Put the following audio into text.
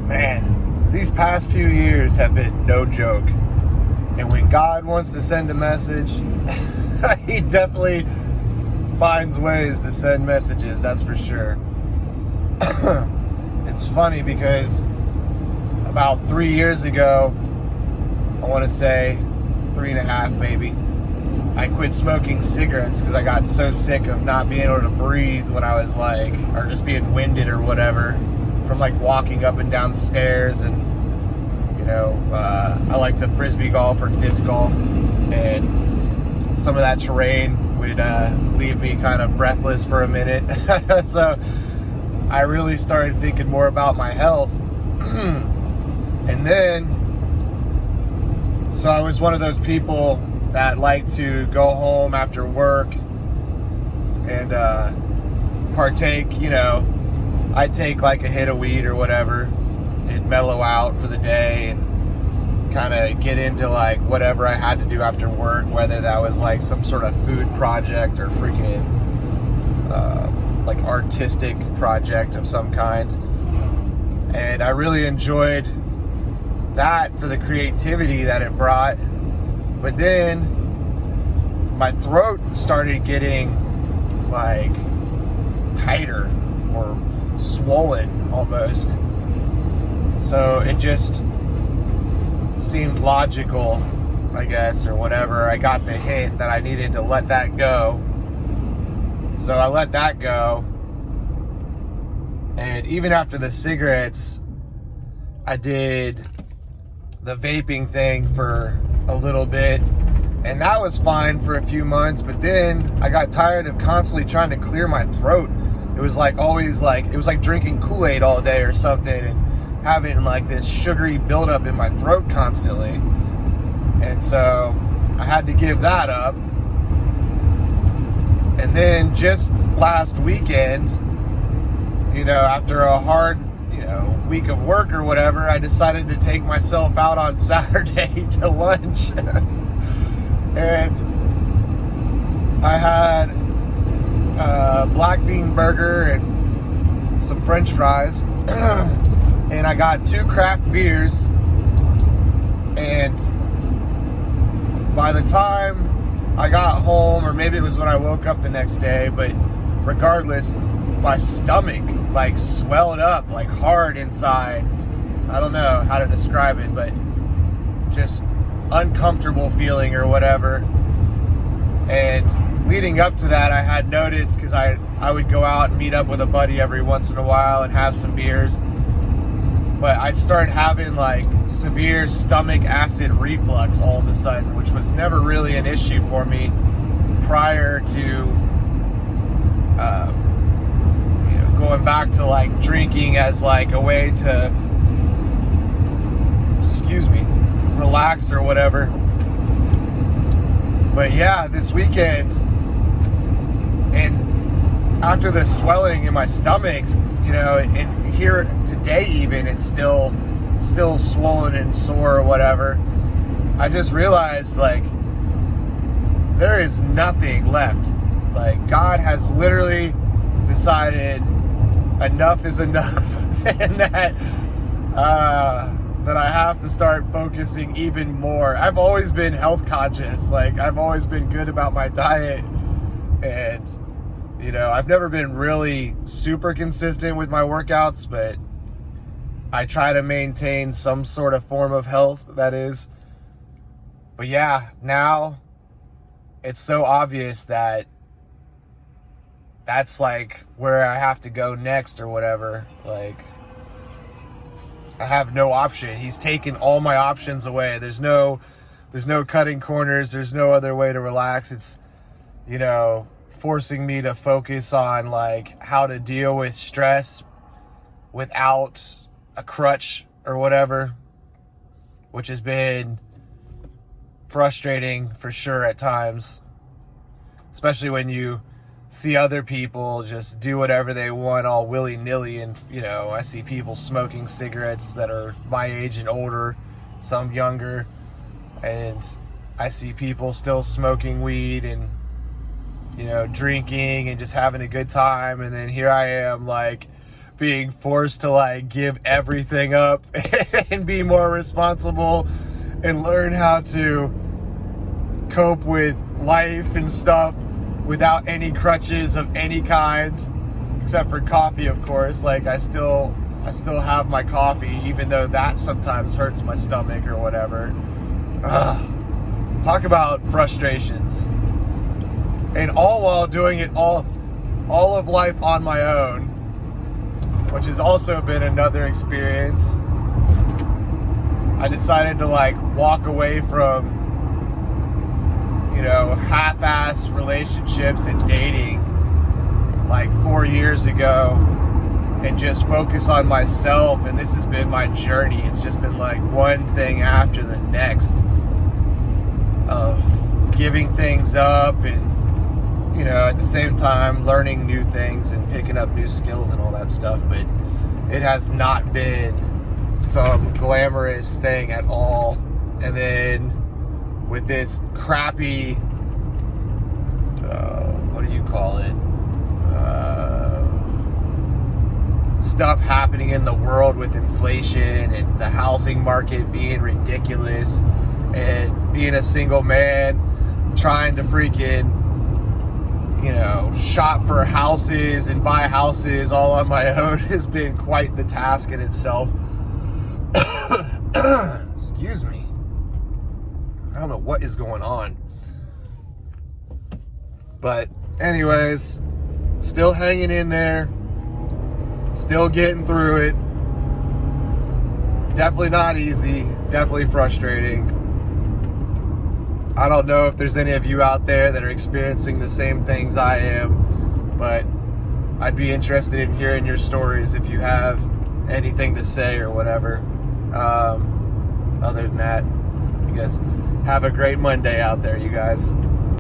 Man, these past few years have been no joke. And when God wants to send a message, he definitely finds ways to send messages, that's for sure. It's funny because about 3 years ago, I want to say 3.5 maybe, I quit smoking cigarettes because I got so sick of not being able to breathe when I was like, or just being winded or whatever, from like walking up and down stairs. And you know, I like to frisbee golf or disc golf, and some of that terrain would leave me kind of breathless for a minute. So I really started thinking more about my health. And then, so I was one of those people that like to go home after work and partake, you know, I'd take like a hit of weed or whatever and mellow out for the day and kind of get into like whatever I had to do after work, whether that was like some sort of food project or freaking like artistic project of some kind. And I really enjoyed that for the creativity that it brought. But then my throat started getting like tighter or swollen almost. So it just seemed logical, I guess, or whatever. I got the hint that I needed to let that go. So I let that go. And even after the cigarettes, I did the vaping thing for a little bit. And that was fine for a few months. But then I got tired of constantly trying to clear my throat. It was like always like, it was like drinking Kool-Aid all day or something. And having like this sugary buildup in my throat constantly. And so I had to give that up. And then just last weekend, you know, after a hard, you know, week of work or whatever, I decided to take myself out on Saturday to lunch. And I had a black bean burger and some French fries. And I got 2 craft beers. And by the time I got home, or maybe it was when I woke up the next day, but regardless, my stomach like swelled up like hard inside. I don't know how to describe it, but just uncomfortable feeling or whatever. And leading up to that, I had noticed, because I would go out and meet up with a buddy every once in a while and have some beers, but I'd started having like severe stomach acid reflux all of a sudden, which was never really an issue for me prior to going back to like drinking as like a way to, relax or whatever. But yeah, this weekend, and after the swelling in my stomach, you know, and here today even, it's still swollen and sore or whatever. I just realized like there is nothing left. Like God has literally decided enough is enough, and that I have to start focusing even more. I've always been health conscious. Like I've always been good about my diet, and you know, I've never been really super consistent with my workouts, but I try to maintain some sort of form of health, that is. But yeah, now it's so obvious that that's like where I have to go next or whatever. Like, I have no option. He's taken all my options away. There's no cutting corners. There's no other way to relax. It's, you know, forcing me to focus on like how to deal with stress without a crutch or whatever, which has been frustrating for sure at times, especially when you see other people just do whatever they want all willy-nilly. And you know, I see people smoking cigarettes that are my age and older, some younger, and I see people still smoking weed and, you know, drinking and just having a good time. And then here I am like being forced to like give everything up and be more responsible and learn how to cope with life and stuff without any crutches of any kind, except for coffee, of course. Like I still have my coffee, even though that sometimes hurts my stomach or whatever. Talk about frustrations. And all while doing it all of life on my own, which has also been another experience. I decided to like walk away from, you know, half-ass relationships and dating like 4 years ago and just focus on myself. And this has been my journey. It's just been like one thing after the next of giving things up and, you know, at the same time learning new things and picking up new skills and all that stuff. But it has not been some glamorous thing at all. And then with this crappy, what do you call it? Stuff happening in the world with inflation and the housing market being ridiculous, and being a single man trying to freaking, you know, shop for houses and buy houses all on my own has been quite the task in itself. Excuse me. I don't know what is going on. But anyways, still hanging in there. Still getting through it. Definitely not easy. Definitely frustrating. I don't know if there's any of you out there that are experiencing the same things I am, but I'd be interested in hearing your stories if you have anything to say or whatever. Other than that, I guess have a great Monday out there, you guys.